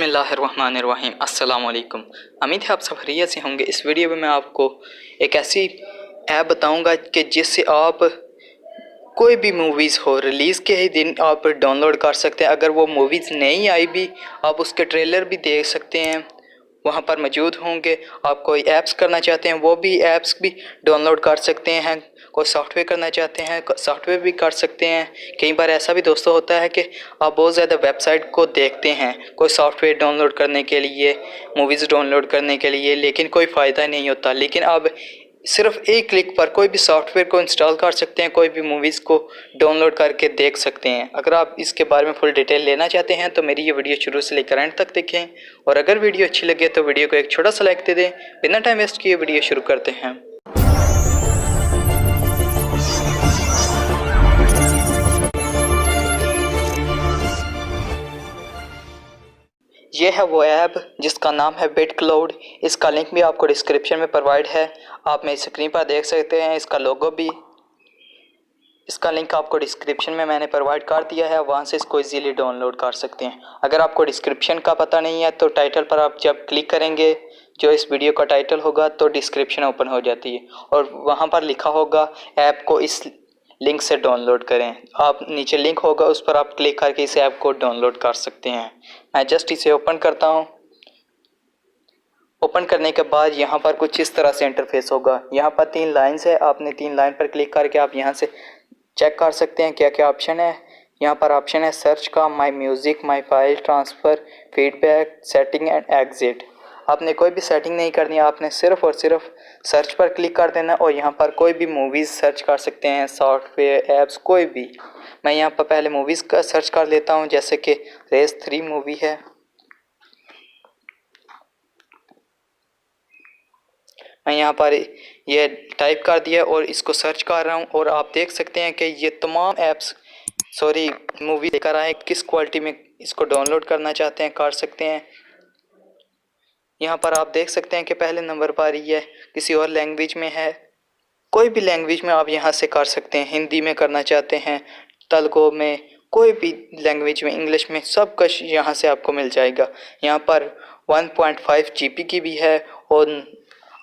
बिस्मिल्लाहिर्रहमानिर्रहीम। अस्सलाम वालेकुम। उम्मीद है आप सब खैरियत से होंगे। इस वीडियो में मैं आपको एक ऐसी ऐप बताऊंगा कि जिससे आप कोई भी मूवीज़ हो रिलीज़ के ही दिन आप डाउनलोड कर सकते हैं। अगर वो मूवीज़ नहीं आई भी आप उसके ट्रेलर भी देख सकते हैं, वहाँ पर मौजूद होंगे। आप कोई ऐप्स करना चाहते हैं वो भी ऐप्स भी डाउनलोड कर सकते हैं। कोई सॉफ्टवेयर करना चाहते हैं सॉफ्टवेयर भी कर सकते हैं। कई बार ऐसा भी दोस्तों होता है कि आप बहुत ज़्यादा वेबसाइट को देखते हैं कोई सॉफ्टवेयर डाउनलोड करने के लिए, मूवीज़ डाउनलोड करने के लिए, लेकिन कोई फ़ायदा नहीं होता। लेकिन आप सिर्फ एक क्लिक पर कोई भी सॉफ्टवेयर को इंस्टॉल कर सकते हैं, कोई भी मूवीज़ को डाउनलोड करके देख सकते हैं। अगर आप इसके बारे में फुल डिटेल लेना चाहते हैं तो मेरी ये वीडियो शुरू से लेकर एंड तक देखें, और अगर वीडियो अच्छी लगे तो वीडियो को एक छोटा सा लाइक दे दें। बिना टाइम वेस्ट किए वीडियो शुरू करते हैं। ये है वो ऐप जिसका नाम है बिटक्लाउड। इसका लिंक भी आपको डिस्क्रिप्शन में प्रोवाइड है, आप मेरी स्क्रीन पर देख सकते हैं। इसका लोगो भी, इसका लिंक आपको डिस्क्रिप्शन में मैंने प्रोवाइड कर दिया है, वहाँ से इसको इजीली डाउनलोड कर सकते हैं। अगर आपको डिस्क्रिप्शन का पता नहीं है तो टाइटल पर आप जब क्लिक करेंगे जो इस वीडियो का टाइटल होगा तो डिस्क्रिप्शन ओपन हो जाती है और वहाँ पर लिखा होगा ऐप को इस लिंक से डाउनलोड करें। आप नीचे लिंक होगा उस पर आप क्लिक करके इस ऐप को डाउनलोड कर सकते हैं। मैं जस्ट इसे ओपन करता हूँ। ओपन करने के बाद यहाँ पर कुछ इस तरह से इंटरफेस होगा। यहाँ पर 3 लाइन्स है, आपने 3 लाइन पर क्लिक करके आप यहाँ से चेक कर सकते हैं क्या क्या ऑप्शन है। यहाँ पर ऑप्शन है सर्च का, माई music, my file transfer, feedback, setting and exit. आपने कोई भी सेटिंग नहीं करनी है, आपने सिर्फ और सिर्फ सर्च पर क्लिक कर देना और यहाँ पर कोई भी मूवीज़ सर्च कर सकते हैं, सॉफ्टवेयर ऐप्स कोई भी। मैं यहाँ पर पहले मूवीज़ का सर्च कर लेता हूँ, जैसे कि रेस 3 मूवी है। मैं यहाँ पर ये टाइप कर दिया और इसको सर्च कर रहा हूँ और आप देख सकते हैं कि ये तमाम ऐप्स मूवी लेकर आए। किस क्वालिटी में इसको डाउनलोड करना चाहते हैं कर सकते हैं। यहाँ पर आप देख सकते हैं कि पहले नंबर पर ये किसी और लैंग्वेज में है, कोई भी लैंग्वेज में आप यहाँ से कर सकते हैं। हिंदी में करना चाहते हैं, तेलुगु में, कोई भी लैंग्वेज में, इंग्लिश में, सब कुछ यहाँ से आपको मिल जाएगा। यहाँ पर 1.5 GB की भी है और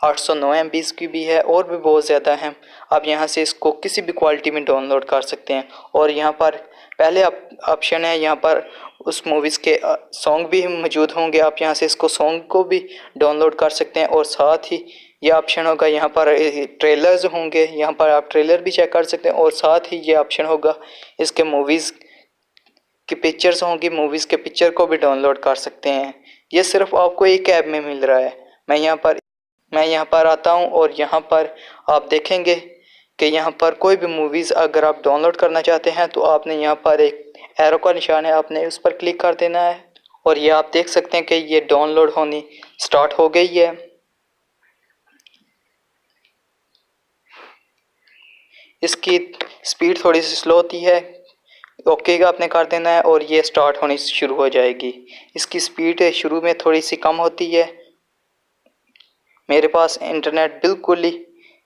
809 MB की भी है और भी बहुत ज़्यादा है। आप यहाँ से इसको किसी भी क्वालिटी में डाउनलोड कर सकते हैं। और यहाँ पर पहले ऑप्शन है, यहाँ पर उस मूवीज़ के सॉन्ग भी मौजूद होंगे। आप यहाँ से इसको सॉन्ग को भी डाउनलोड कर सकते हैं और साथ ही ये ऑप्शन होगा यहाँ पर ट्रेलर्स होंगे, यहाँ पर आप ट्रेलर भी चेक कर सकते हैं और साथ ही ये ऑप्शन होगा इसके मूवीज़ की पिक्चर्स होंगी, मूवीज़ के पिक्चर को भी डाउनलोड कर सकते हैं। ये सिर्फ आपको एक ऐप में मिल रहा है। मैं यहाँ पर आता हूँ और यहाँ पर आप देखेंगे कि यहाँ पर कोई भी मूवीज़ अगर आप डाउनलोड करना चाहते हैं तो आपने यहाँ पर एक एरो का निशान है, आपने उस पर क्लिक कर देना है और ये आप देख सकते हैं कि ये डाउनलोड होनी स्टार्ट हो गई है। इसकी स्पीड थोड़ी सी स्लो होती है, ओके का आपने कर देना है और ये स्टार्ट होनी शुरू हो जाएगी। इसकी स्पीड शुरू में थोड़ी सी कम होती है, मेरे पास इंटरनेट बिल्कुल ही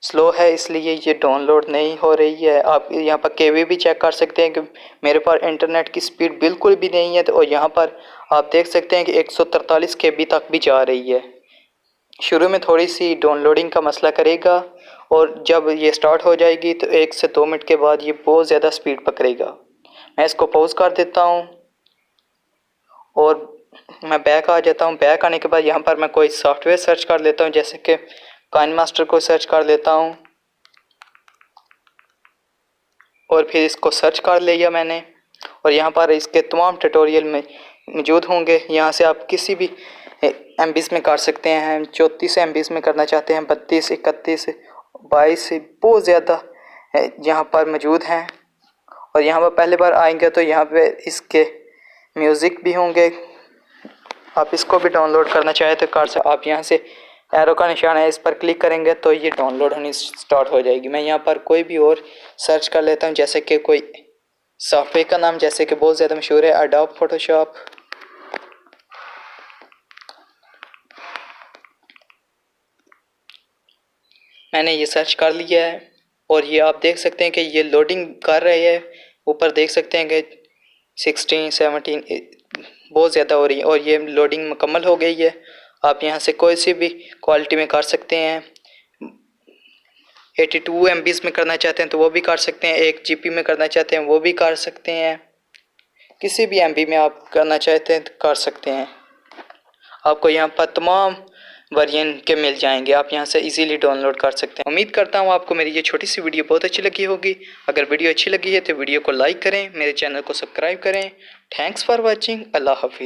स्लो है इसलिए ये डाउनलोड नहीं हो रही है। आप यहाँ पर केबी भी चेक कर सकते हैं कि मेरे पास इंटरनेट की स्पीड बिल्कुल भी नहीं है। और यहाँ पर आप देख सकते हैं कि 143 KB तक भी जा रही है। शुरू में थोड़ी सी डाउनलोडिंग का मसला करेगा और जब ये स्टार्ट हो जाएगी तो 1 से 2 मिनट के बाद ये बहुत ज़्यादा स्पीड पकड़ेगा। मैं इसको पॉज कर देता हूँ और मैं बैक आ जाता हूँ। बैक आने के बाद यहाँ पर मैं कोई सॉफ्टवेयर सर्च कर लेता हूँ, जैसे कि काइनमास्टर को सर्च कर लेता हूँ और फिर इसको सर्च कर लिया मैंने। और यहाँ पर इसके तमाम ट्यूटोरियल में मौजूद होंगे। यहाँ से आप किसी भी MBs में कर सकते हैं। 34 MBs में करना चाहते हैं, 32, 31, 22, बहुत ज़्यादा यहाँ पर मौजूद हैं। और यहाँ पर पहले बार आएंगे तो यहाँ पे इसके म्यूज़िक भी होंगे, आप इसको भी डाउनलोड करना चाहे तो कर सकते। आप यहाँ से एरो का निशान है, इस पर क्लिक करेंगे तो ये डाउनलोड होनी स्टार्ट हो जाएगी। मैं यहाँ पर कोई भी और सर्च कर लेता हूँ, जैसे कि कोई सॉफ्टवेयर का नाम, जैसे कि बहुत ज़्यादा मशहूर है एडोब फोटोशॉप। मैंने ये सर्च कर लिया है और ये आप देख सकते हैं कि ये लोडिंग कर रहे हैं। ऊपर देख सकते हैं कि 16, 17, बहुत ज़्यादा हो रही है और ये लोडिंग मुकम्मल हो गई है। आप यहाँ से कोई सी भी क्वालिटी में कर सकते हैं। 82 MB में करना चाहते हैं तो वो भी कर सकते हैं, 1 GB में करना चाहते हैं वो भी कर सकते हैं, किसी भी MB में आप करना चाहते हैं तो कर सकते हैं। आपको यहाँ पर तमाम वेरिएंट के मिल जाएंगे, आप यहाँ से इजीली डाउनलोड कर सकते हैं। उम्मीद करता हूँ आपको मेरी ये छोटी सी वीडियो बहुत अच्छी लगी होगी। अगर वीडियो अच्छी लगी है तो वीडियो को लाइक करें, मेरे चैनल को सब्सक्राइब करें। Thanks for watching. अल्लाह हाफिज़।